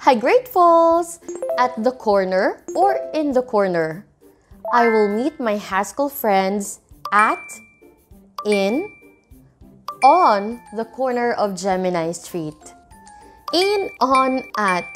Hi Gratefuls! At the corner or in the corner, I will meet my high school friends at, in, on the corner of Gemini Street. In, on, at.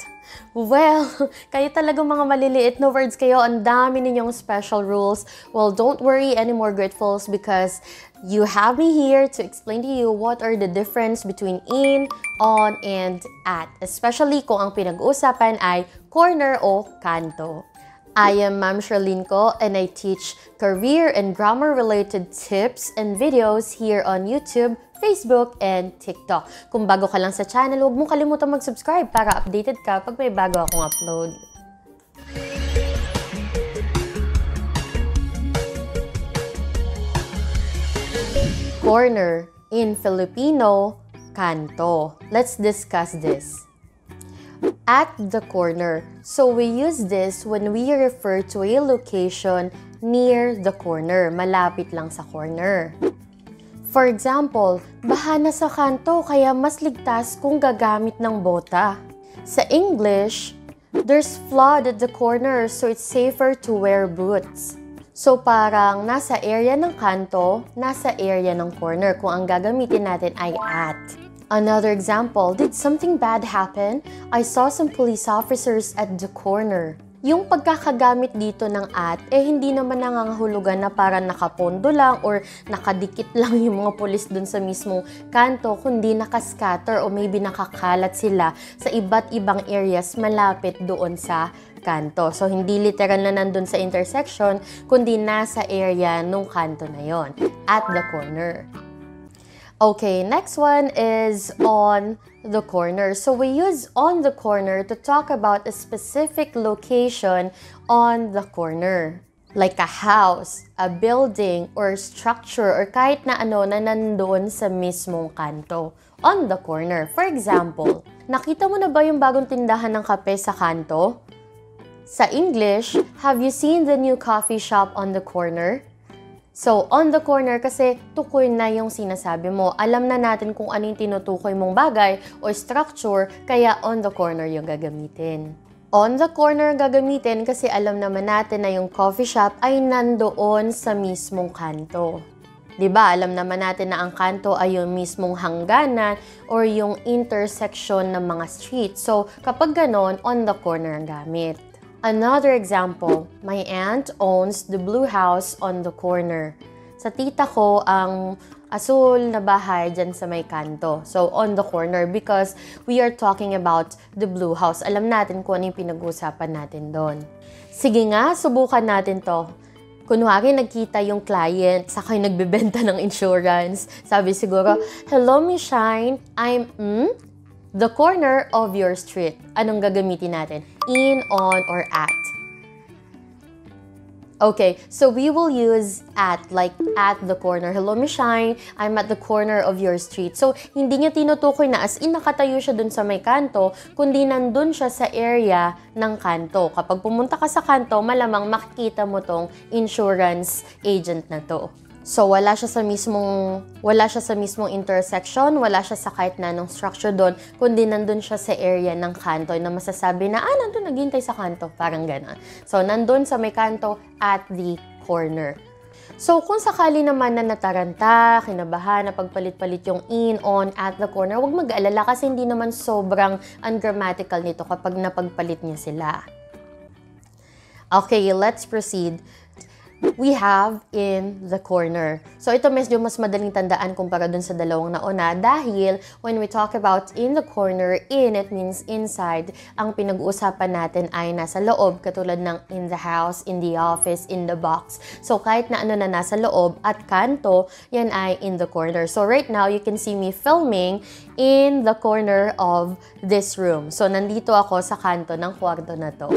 Well, kayo talagang mga maliliit na words kayo. Ang dami ninyong special rules. Well, don't worry anymore, Gratefuls, because you have me here to explain to you what are the difference between in, on, and at. Especially kung ang pinag-uusapan ay corner o kanto. I am Ma'am Charlene ko and I teach career and grammar related tips and videos here on YouTube, Facebook, and TikTok. Kung bago ka lang sa channel, huwag mong kalimutan mag-subscribe para updated ka pag may bago akong upload. Corner, in Filipino, kanto. Let's discuss this. At the corner. So we use this when we refer to a location near the corner, malapit lang sa corner. For example, baha na sa kanto kaya mas ligtas kung gagamit ng bota. Sa English, there's flood at the corner so it's safer to wear boots. So parang nasa area ng kanto, nasa area ng corner kung ang gagamitin natin ay at. Another example, did something bad happen? I saw some police officers at the corner. Yung pagkakagamit dito ng at, hindi naman nangangahulugan na para nakapondo lang or nakadikit lang yung mga pulis dun sa mismong kanto, kundi nakascatter o maybe nakakalat sila sa iba't ibang areas malapit doon sa kanto. So, hindi literal na nandun sa intersection, kundi nasa area nung kanto na yon, at the corner. Okay, next one is on the corner. So we use on the corner to talk about a specific location on the corner. Like a house, a building, or structure, or kahit na ano na nandun sa mismong kanto. On the corner. For example, nakita mo na ba yung bagong tindahan ng kape sa kanto? Sa English, have you seen the new coffee shop on the corner? So, on the corner kasi tukoy na yung sinasabi mo. Alam na natin kung ano yung tinutukoy mong bagay o structure, kaya on the corner yung gagamitin. On the corner gagamitin kasi alam naman natin na yung coffee shop ay nandoon sa mismong kanto. 'Di ba? Alam naman natin na ang kanto ay yung mismong hangganan or yung intersection ng mga street. So, kapag ganon, on the corner ang gamit. Another example, my aunt owns the blue house on the corner. Sa tita ko, ang asul na bahay dyan sa may kanto. So, on the corner because we are talking about the blue house. Alam natin kung ano yung pinag-uusapan natin doon. Sige nga, subukan natin to. Kunwari, nagkita yung client, saka yung nagbebenta ng insurance. Sabi siguro, hello, Miss Shine, I'm the corner of your street. Anong gagamitin natin? In, on, or at. Okay, so we will use at, like at the corner. Hello, Miss Shine, I'm at the corner of your street. So, hindi niya tinutukoy na as in nakatayo siya dun sa may kanto, kundi nandun siya sa area ng kanto. Kapag pumunta ka sa kanto, malamang makikita mo tong insurance agent na to. So, wala siya sa mismong intersection, wala siya sa kahit na anong structure doon, kundi nandun siya sa area ng kanto na masasabi na, nandun naghintay sa kanto, parang gano'n. So, nandun sa may kanto at the corner. So, kung sakali naman na nataranta, kinabahan, na pagpalit-palit yung in, on, at the corner, huwag mag-alala kasi hindi naman sobrang ungrammatical nito kapag napagpalit niya sila. Okay, let's proceed. We have in the corner. So, ito medyo mas madaling tandaan kumpara dun sa dalawang nauna dahil when we talk about in the corner, in, it means inside. Ang pinag-uusapan natin ay nasa loob, katulad ng in the house, in the office, in the box. So, kahit na ano na nasa loob at kanto, yan ay in the corner. So, right now, you can see me filming in the corner of this room. So, nandito ako sa kanto ng kwarto na to.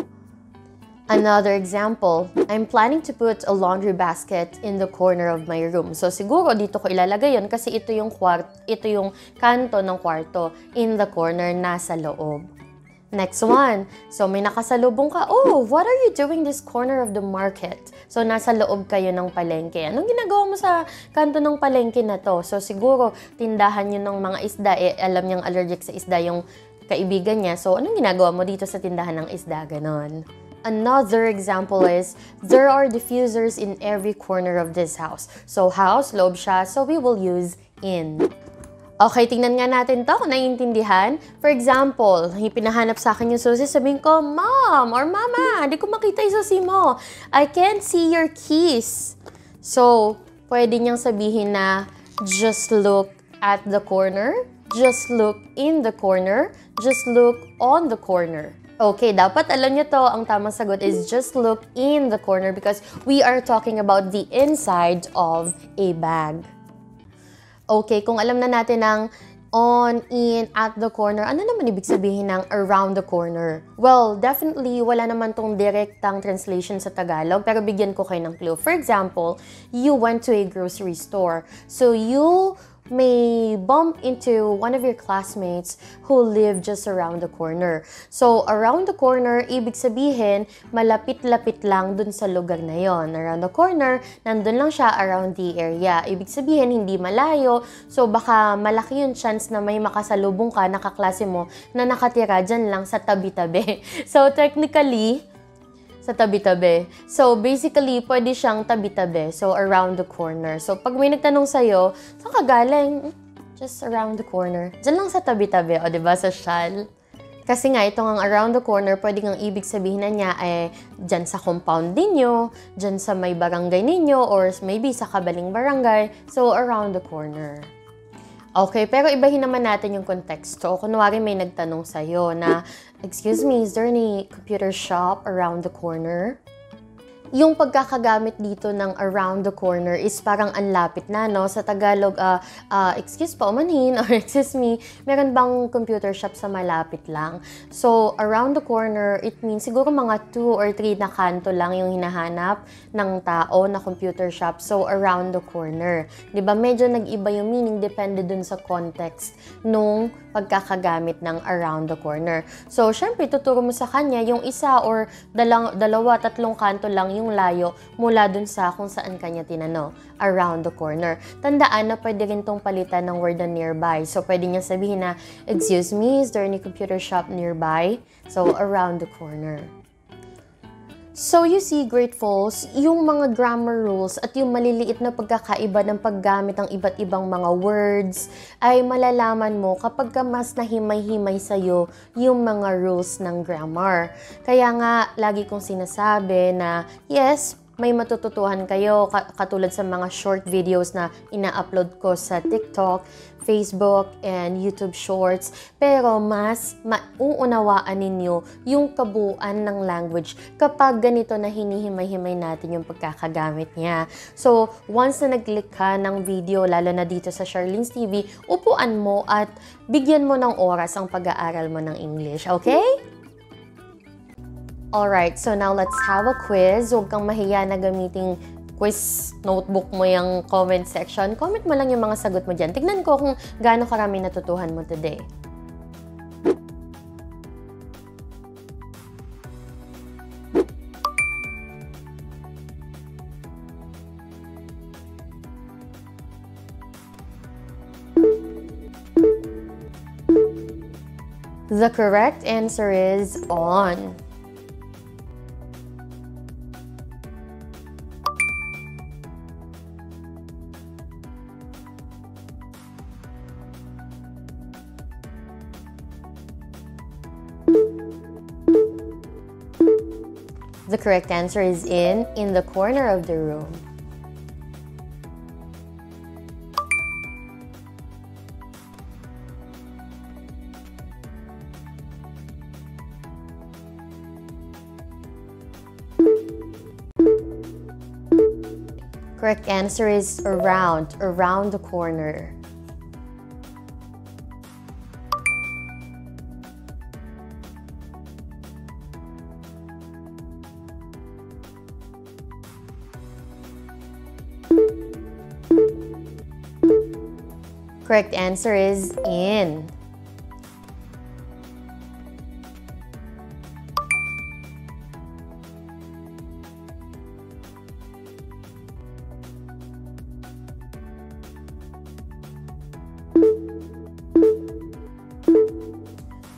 Another example, I'm planning to put a laundry basket in the corner of my room. So siguro dito ko ilalagay yun kasi ito yung kanto ng kwarto, in the corner, nasa loob. Next one. So may nakasalubong ka, oh, what are you doing this corner of the market? So nasa loob kayo ng palengke. Anong ginagawa mo sa kanto ng palengke na to? So siguro tindahan yun ng mga isda, alam niyang allergic sa isda yung kaibigan niya. So, anong ginagawa mo dito sa tindahan ng isda? Ganon. Another example is, there are diffusers in every corner of this house. So, house, loob siya. So, we will use in. Okay, tingnan nga natin to kung naiintindihan. For example, pinahanap sa akin yung susi, sabihin ko, Mom or Mama, hindi ko makita yung susi mo. I can't see your keys. So, pwede niyang sabihin na, just look at the corner, just look in the corner, just look on the corner. Okay, dapat alam niyo to, ang tamang sagot is just look in the corner because we are talking about the inside of a bag. Okay, kung alam na natin ang on, in, at the corner, ano naman ibig sabihin ng around the corner? Well, definitely, wala naman tong direktang translation sa Tagalog, pero bigyan ko kayo ng clue. For example, you went to a grocery store. So, you may bump into one of your classmates who live just around the corner. So, around the corner, ibig sabihin, malapit-lapit lang dun sa lugar na yon. Around the corner, nandun lang siya around the area. Ibig sabihin, hindi malayo. So, baka malaki yung chance na may makasalubong ka, nakaklase mo, na nakatira dyan lang sa tabi-tabi. So, technically, sa tabi-tabi. So, basically, pwede siyang tabi-tabi. So, around the corner. So, pag may nagtanong sa'yo, saan ka galing? Just around the corner. Diyan lang sa tabi-tabi. O, diba? Sa shal. Kasi nga, itong ang around the corner, pwede kang ibig sabihin na niya, dyan sa compound ninyo, dyan sa may barangay ninyo, or maybe sa kabaling barangay. So, around the corner. Okay, pero ibahin naman natin yung konteksto. Kunwari may nagtanong sa'yo na, excuse me, is there any computer shop around the corner? Yung pagkakagamit dito ng around the corner is parang anlapit na, no? Sa Tagalog, excuse pa, umanhin, or excuse me, meron bang computer shop sa malapit lang? So, around the corner, it means siguro mga 2 or 3 na kanto lang yung hinahanap ng tao na computer shop. So, around the corner. Diba? Medyo nag-iba yung meaning, depende dun sa context nung pagkakagamit ng around the corner. So, syempre, tuturo mo sa kanya yung isa or dalawa, tatlong kanto lang yung layo mula dun sa kung saan kanya tinanong, around the corner. Tandaan na pwede rin tong palitan ng word na nearby. So, pwede niya sabihin na, excuse me, is there any computer shop nearby? So, around the corner. So, you see, Gratefuls, yung mga grammar rules at yung maliliit na pagkakaiba ng paggamit ng iba't ibang mga words ay malalaman mo kapag ka mas nahimay-himay sa'yo yung mga rules ng grammar. Kaya nga, lagi kong sinasabi na, yes, may matututuhan kayo katulad sa mga short videos na ina-upload ko sa TikTok, Facebook, and YouTube Shorts. Pero mas mauunawaan ninyo yung kabuuan ng language kapag ganito na hinihimay-himay natin yung pagkakagamit niya. So, once na nag-click ka ng video, lalo na dito sa Charlene's TV, upuan mo at bigyan mo ng oras ang pag-aaral mo ng English. Okay? Alright, so now let's have a quiz. Huwag kang mahiya na gamiting quiz notebook mo yung comment section. Comment mo lang yung mga sagot mo dyan. Tignan ko kung gaano karami natutuhan mo today. The correct answer is on. The correct answer is in the corner of the room. Correct answer is around the corner. Correct answer is in.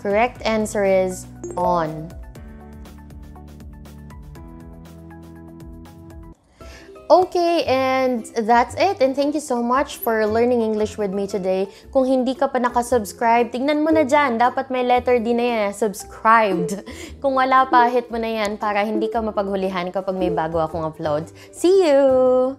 Correct answer is on. Okay, and that's it. And thank you so much for learning English with me today. Kung hindi ka pa nakasubscribe, tingnan mo na dyan. Dapat may letter D na yan, subscribed. Kung wala pa, hit mo na yan para hindi ka mapaghulihan kapag may bago akong upload. See you!